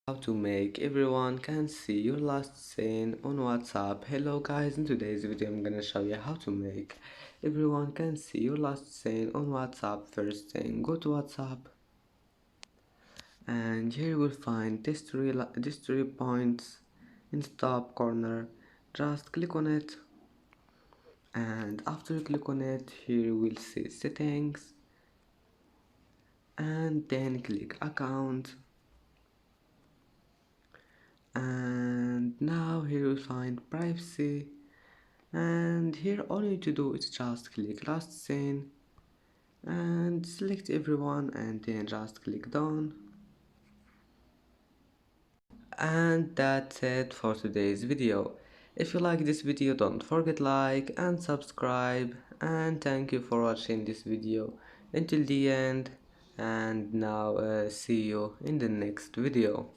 How to make everyone can see your last scene on WhatsApp. Hello guys, in today's video I'm gonna show you how to make everyone can see your last scene on WhatsApp. First thing, go to WhatsApp and here you will find these three points in the top corner. Just click on it, and after you click on it, here you will see settings, and then click account. And now here you find privacy, and here all you need to do is just click last scene and select everyone, and then just click done. And that's it for today's video. If you like this video, don't forget like and subscribe, and thank you for watching this video until the end. And now see you in the next video.